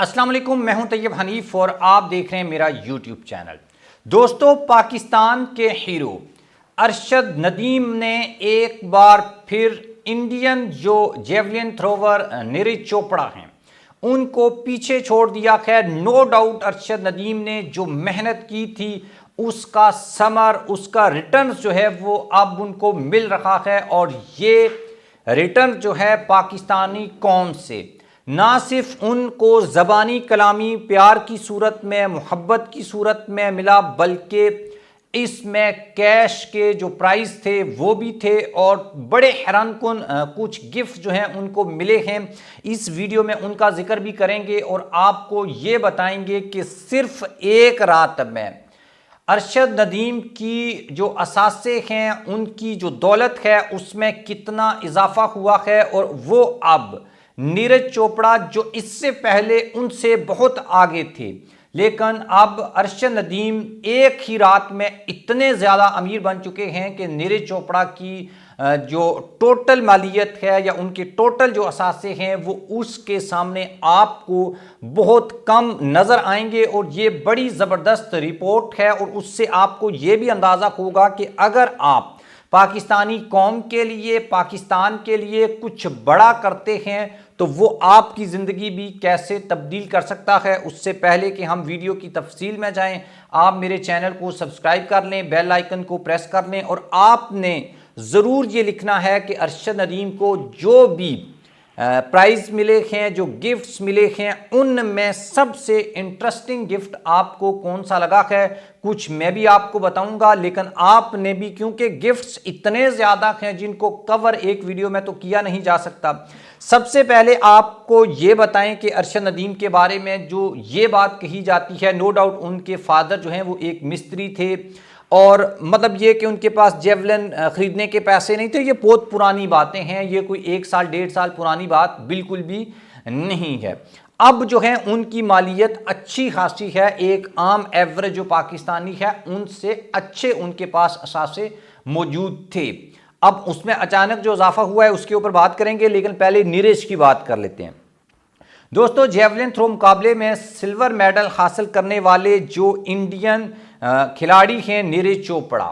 अस्सलाम वालेकुम, मैं हूं तैयब हनीफ और आप देख रहे हैं मेरा यूट्यूब चैनल। दोस्तों, पाकिस्तान के हीरो अरशद नदीम ने एक बार फिर इंडियन जो जेवलिन थ्रोवर नीरज चोपड़ा हैं उनको पीछे छोड़ दिया। खैर, नो डाउट अरशद नदीम ने जो मेहनत की थी उसका समर, उसका रिटर्न जो है वो अब उनको मिल रहा है। और ये रिटर्न जो है पाकिस्तानी कौम से ना सिर्फ उनको ज़बानी कलामी प्यार की सूरत में, मोहब्बत की सूरत में मिला, बल्कि इसमें कैश के जो प्राइस थे वो भी थे और बड़े हैरानकुन कुछ गिफ्ट जो हैं उनको मिले हैं। इस वीडियो में उनका जिक्र भी करेंगे और आपको ये बताएंगे कि सिर्फ एक रात में अरशद नदीम की जो असासे हैं, उनकी जो दौलत है उसमें कितना इजाफा हुआ है। और वो अब नीरज चोपड़ा जो इससे पहले उनसे बहुत आगे थे, लेकिन अब अरशद नदीम एक ही रात में इतने ज़्यादा अमीर बन चुके हैं कि नीरज चोपड़ा की जो टोटल मालियत है या उनके टोटल जो असासे हैं वो उसके सामने आपको बहुत कम नज़र आएंगे। और ये बड़ी ज़बरदस्त रिपोर्ट है और उससे आपको ये भी अंदाज़ा होगा कि अगर आप पाकिस्तानी कौम के लिए, पाकिस्तान के लिए कुछ बड़ा करते हैं तो वो आपकी ज़िंदगी भी कैसे तब्दील कर सकता है। उससे पहले कि हम वीडियो की तफसील में जाएं, आप मेरे चैनल को सब्सक्राइब कर लें, बेल आइकन को प्रेस कर लें और आपने ज़रूर ये लिखना है कि अरशद नदीम को जो भी प्राइज़ मिले हैं, जो गिफ्ट्स मिले हैं, उनमें सबसे इंटरेस्टिंग गिफ्ट आपको कौन सा लगा है। कुछ मैं भी आपको बताऊंगा, लेकिन आपने भी, क्योंकि गिफ्ट्स इतने ज़्यादा हैं जिनको कवर एक वीडियो में तो किया नहीं जा सकता। सबसे पहले आपको ये बताएं कि अरशद नदीम के बारे में जो ये बात कही जाती है, नो डाउट उनके फादर जो हैं वो एक मिस्त्री थे और मतलब ये कि उनके पास जेवलिन ख़रीदने के पैसे नहीं थे। ये बहुत पुरानी बातें हैं, ये कोई 1 साल 1.5 साल पुरानी बात बिल्कुल भी नहीं है। अब जो है उनकी मालियत अच्छी खासी है, एक आम एवरेज जो पाकिस्तानी है उनसे अच्छे उनके पास असासे मौजूद थे। अब उसमें अचानक जो इजाफा हुआ है उसके ऊपर बात करेंगे, लेकिन पहले नीरज की बात कर लेते हैं। दोस्तों, जेवलिन थ्रो मुकाबले में सिल्वर मेडल हासिल करने वाले जो इंडियन खिलाड़ी हैं नीरज चोपड़ा,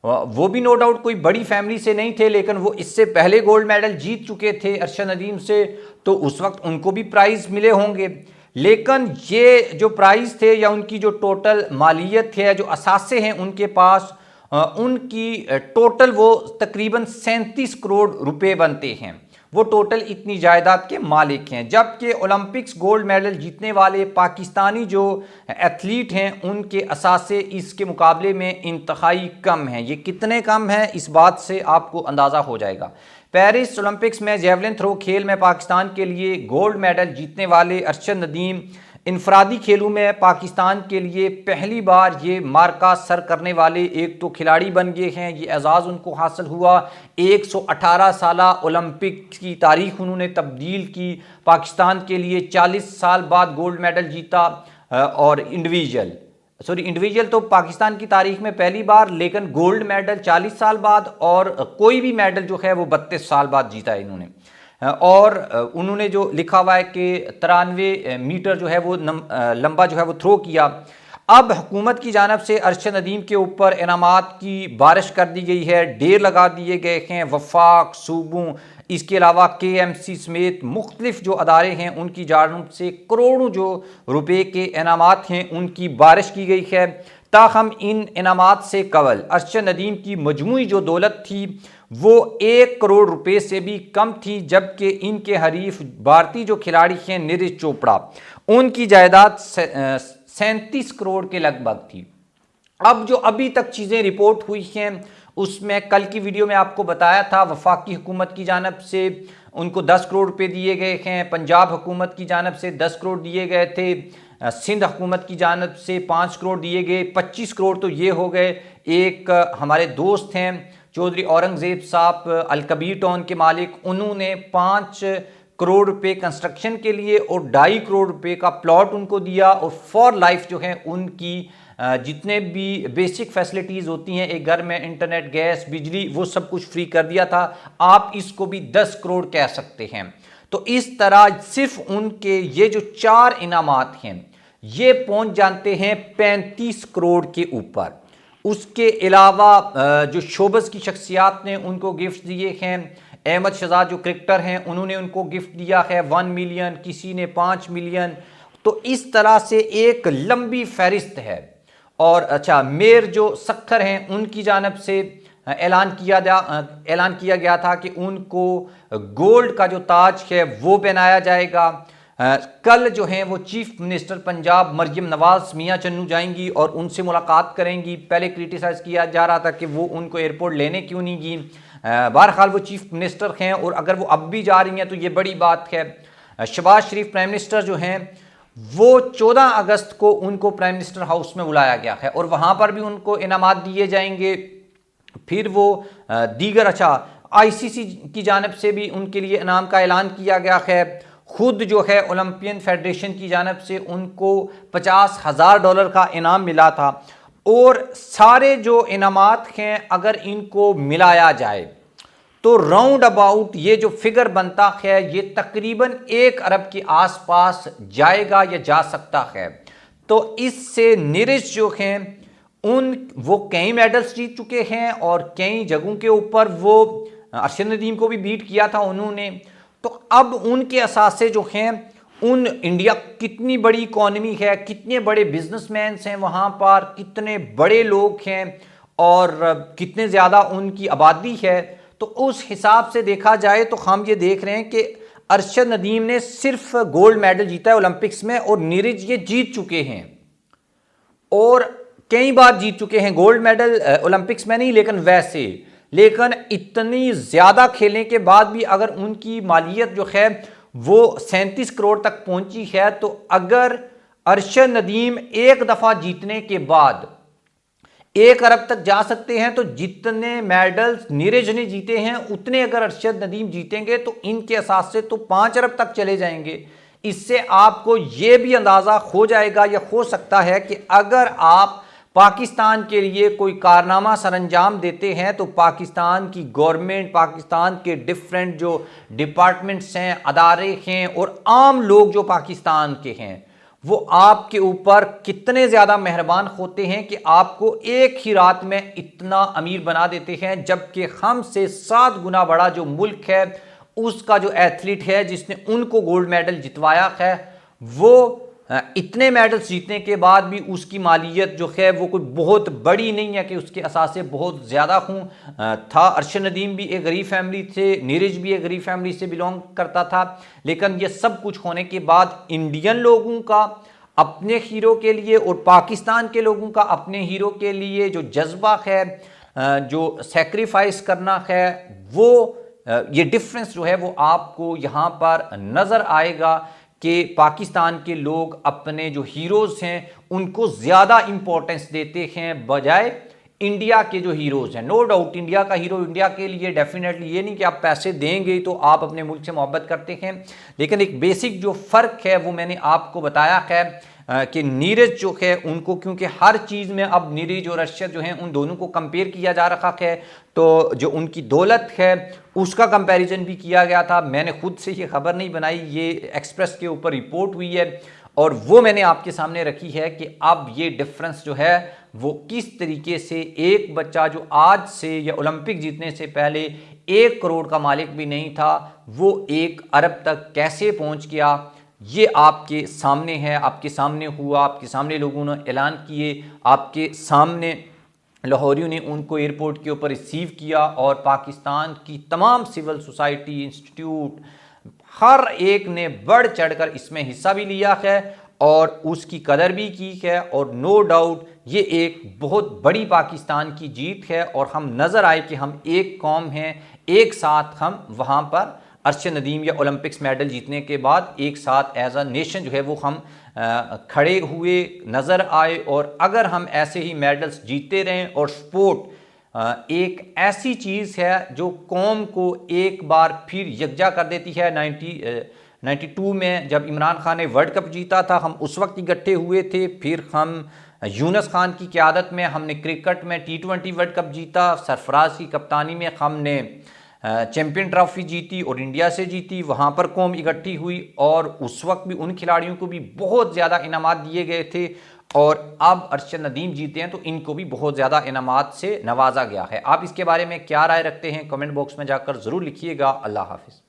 वो भी नो डाउट कोई बड़ी फैमिली से नहीं थे, लेकिन वो इससे पहले गोल्ड मेडल जीत चुके थे अरशद नदीम से, तो उस वक्त उनको भी प्राइज़ मिले होंगे। लेकिन ये जो प्राइज़ थे या उनकी जो टोटल मालियत है, जो असासे हैं उनके पास, उनकी टोटल वो तकरीबन 37 करोड़ रुपए बनते हैं। वो टोटल इतनी जायदाद के मालिक हैं। जबकि ओलंपिक्स गोल्ड मेडल जीतने वाले पाकिस्तानी जो एथलीट हैं उनके असासे इसके मुकाबले में इंतहाई कम हैं। ये कितने कम हैं इस बात से आपको अंदाज़ा हो जाएगा। पेरिस ओलंपिक्स में जेवलिन थ्रो खेल में पाकिस्तान के लिए गोल्ड मेडल जीतने वाले अरशद नदीम इनफरादी खेलों में पाकिस्तान के लिए पहली बार ये मार्का सर करने वाले एक तो खिलाड़ी बन गए हैं। ये एजाज़ उनको हासिल हुआ। 118 साला ओलंपिक की तारीख उन्होंने तब्दील की। पाकिस्तान के लिए 40 साल बाद गोल्ड मेडल जीता और इंडिविजुअल तो पाकिस्तान की तारीख में पहली बार, लेकिन गोल्ड मेडल 40 साल बाद और कोई भी मेडल जो है वो 32 साल बाद जीता है इन्होंने। और उन्होंने जो लिखा हुआ है कि 93 मीटर जो है वो लंबा जो है वो थ्रो किया। अब हुकूमत की जानिब से अरशद नदीम के ऊपर इनामात की बारिश कर दी गई है, ढेर लगा दिए गए हैं। वफाक, सूबों, इसके अलावा KMC समेत मुख्तलिफ जो अदारे हैं उनकी जानिब से करोड़ों जो रुपए के इनामात हैं उनकी बारिश की गई है। ताहम इन इनामात से कबल अरशद नदीम की मजमूई जो दौलत थी वो 1 करोड़ रुपए से भी कम थी, जबकि इनके हरीफ भारतीय जो खिलाड़ी हैं नीरज चोपड़ा, उनकी जायदाद 37 करोड़ के लगभग थी। अब जो अभी तक चीज़ें रिपोर्ट हुई हैं उसमें कल की वीडियो में आपको बताया था, वफाकी हुकूमत की जानिब से उनको 10 करोड़ रुपए दिए गए हैं, पंजाब हुकूमत की जानिब से 10 करोड़ दिए गए थे, सिंध हुकूमत की जानिब से 5 करोड़ दिए गए। 25 करोड़ तो ये हो गए। एक हमारे दोस्त हैं चौधरी औरंगज़ेब साहब, अलकबीर टाउन के मालिक, उन्होंने 5 करोड़ रुपए कंस्ट्रक्शन के लिए और 2.5 करोड़ रुपए का प्लॉट उनको दिया। और फॉर लाइफ जो है उनकी जितने भी बेसिक फैसिलिटीज़ होती हैं एक घर में, इंटरनेट, गैस, बिजली, वो सब कुछ फ्री कर दिया था। आप इसको भी 10 करोड़ कह सकते हैं। तो इस तरह सिर्फ उनके ये जो 4 इनामात हैं ये पहुंच जाते हैं 35 करोड़ के ऊपर। उसके अलावा जो शोबस की शख्सियात ने उनको गिफ्ट दिए हैं, अहमद शहजाद जो क्रिकेटर हैं उन्होंने उनको गिफ्ट दिया है 1 मिलियन, किसी ने 5 मिलियन। तो इस तरह से एक लंबी फहरिस्त है। और अच्छा, मेयर जो सखर हैं उनकी जानब से ऐलान किया गया था कि उनको गोल्ड का जो ताज है वो पहनाया जाएगा। कल जो हैं वो चीफ मिनिस्टर पंजाब मरियम नवाज मियां चन्नू जाएंगी और उनसे मुलाकात करेंगी। पहले क्रिटिसाइज़ किया जा रहा था कि वो उनको एयरपोर्ट लेने क्यों नहीं गई। बहरहाल वो चीफ मिनिस्टर हैं और अगर वो अब भी जा रही हैं तो ये बड़ी बात है। शहबाज शरीफ प्राइम मिनिस्टर जो हैं वो 14 अगस्त को उनको प्राइम मिनिस्टर हाउस में बुलाया गया है और वहाँ पर भी उनको इनामात दिए जाएंगे। फिर वो दीगर अच्छा आईसीसी की जानब से भी उनके लिए इनाम का ऐलान किया गया है। खुद जो है ओलंपियन फेडरेशन की जानब से उनको $50,000 का इनाम मिला था। और सारे जो इनामात हैं अगर इनको मिलाया जाए तो राउंड अबाउट ये जो फिगर बनता है ये तकरीबन 1 अरब के आसपास जाएगा या जा सकता है। तो इससे नीरज जो हैं वो कई मेडल्स जीत चुके हैं और कई जगहों के ऊपर वो अरशद नदीम को भी बीट किया था उन्होंने। तो अब उनके असासे जो हैं उन इंडिया कितनी बड़ी इकॉनमी है, कितने बड़े बिजनेसमैन हैं वहाँ पर, कितने बड़े लोग हैं और कितने ज़्यादा उनकी आबादी है। तो उस हिसाब से देखा जाए तो हम ये देख रहे हैं कि अरशद नदीम ने सिर्फ गोल्ड मेडल जीता है ओलंपिक्स में और नीरज ये जीत चुके हैं और कई बार जीत चुके हैं गोल्ड मेडल ओलंपिक्स में नहीं लेकिन इतनी ज़्यादा खेलने के बाद भी अगर उनकी मालियत जो है वो 37 करोड़ तक पहुंची है तो अगर अरशद नदीम एक दफ़ा जीतने के बाद 1 अरब तक जा सकते हैं तो जितने मेडल्स नीरज ने जीते हैं उतने अगर अरशद नदीम जीतेंगे तो इनके असास से तो 5 अरब तक चले जाएंगे। इससे आपको ये भी अंदाज़ा हो जाएगा या हो सकता है कि अगर आप पाकिस्तान के लिए कोई कारनामा सरअंजाम देते हैं तो पाकिस्तान की गवर्नमेंट, पाकिस्तान के डिफरेंट जो डिपार्टमेंट्स हैं, अदारे हैं और आम लोग जो पाकिस्तान के हैं वो आपके ऊपर कितने ज़्यादा मेहरबान होते हैं कि आपको एक ही रात में इतना अमीर बना देते हैं। जबकि हमसे 7 गुना बड़ा जो मुल्क है उसका जो एथलीट है जिसने उनको गोल्ड मेडल जितवाया है वो इतने मेडल्स जीतने के बाद भी उसकी मालियत जो है वो कोई बहुत बड़ी नहीं है कि उसके असासे बहुत ज़्यादा हूँ था। अरशद नदीम भी एक गरीब फैमिली थे, नीरज भी एक गरीब फैमिली से बिलोंग करता था। लेकिन ये सब कुछ होने के बाद इंडियन लोगों का अपने हीरो के लिए और पाकिस्तान के लोगों का अपने हीरो के लिए जो जज्बा है, जो सेक्रीफाइस करना है, वो ये डिफरेंस जो है वो आपको यहाँ पर नज़र आएगा कि पाकिस्तान के लोग अपने जो हीरोज़ हैं उनको ज़्यादा इम्पोर्टेंस देते हैं बजाय इंडिया के जो हीरोज़ हैं। नो डाउट इंडिया का हीरो इंडिया के लिए डेफिनेटली ये नहीं कि आप पैसे देंगे तो आप अपने मुल्क से मोहब्बत करते हैं, लेकिन एक बेसिक जो फ़र्क है वो मैंने आपको बताया है कि नीरज जो है उनको, क्योंकि हर चीज़ में अब नीरज और अरशद जो हैं उन दोनों को कंपेयर किया जा रहा है, तो जो उनकी दौलत है उसका कंपैरिजन भी किया गया था। मैंने खुद से ये खबर नहीं बनाई, ये एक्सप्रेस के ऊपर रिपोर्ट हुई है और वो मैंने आपके सामने रखी है कि अब ये डिफरेंस जो है वो किस तरीके से एक बच्चा जो आज से या ओलंपिक जीतने से पहले 1 करोड़ का मालिक भी नहीं था वो 1 अरब तक कैसे पहुंच गया, ये आपके सामने है, आपके सामने हुआ, आपके सामने लोगों ने ऐलान किए, आपके सामने लाहौरियों ने उनको एयरपोर्ट के ऊपर रिसीव किया और पाकिस्तान की तमाम सिविल सोसाइटी, इंस्टीट्यूट, हर एक ने बढ़ चढ़कर इसमें हिस्सा भी लिया है और उसकी कदर भी की है। और नो डाउट ये एक बहुत बड़ी पाकिस्तान की जीत है और हम नज़र आए कि हम एक कौम हैं, एक साथ हम वहाँ पर अरशद नदीम या ओलंपिक्स मेडल जीतने के बाद एक साथ एज अ नेशन जो है वो हम खड़े हुए नज़र आए। और अगर हम ऐसे ही मेडल्स जीतते रहें, और स्पोर्ट एक ऐसी चीज़ है जो कौम को एक बार फिर यकजा कर देती है। 92 में जब इमरान खान ने वर्ल्ड कप जीता था हम उस वक्त इकट्ठे हुए थे, फिर हम यूनुस खान की क़यादत में हमने क्रिकेट में T20 वर्ल्ड कप जीता, सरफराज की कप्तानी में हमने चैंपियन ट्रॉफी जीती और इंडिया से जीती, वहाँ पर कौम इकट्ठी हुई और उस वक्त भी उन खिलाड़ियों को भी बहुत ज़्यादा इनामात दिए गए थे और अब अरशद नदीम जीते हैं तो इनको भी बहुत ज़्यादा इनामात से नवाजा गया है। आप इसके बारे में क्या राय रखते हैं कमेंट बॉक्स में जाकर ज़रूर लिखिएगा। अल्लाह हाफिज़।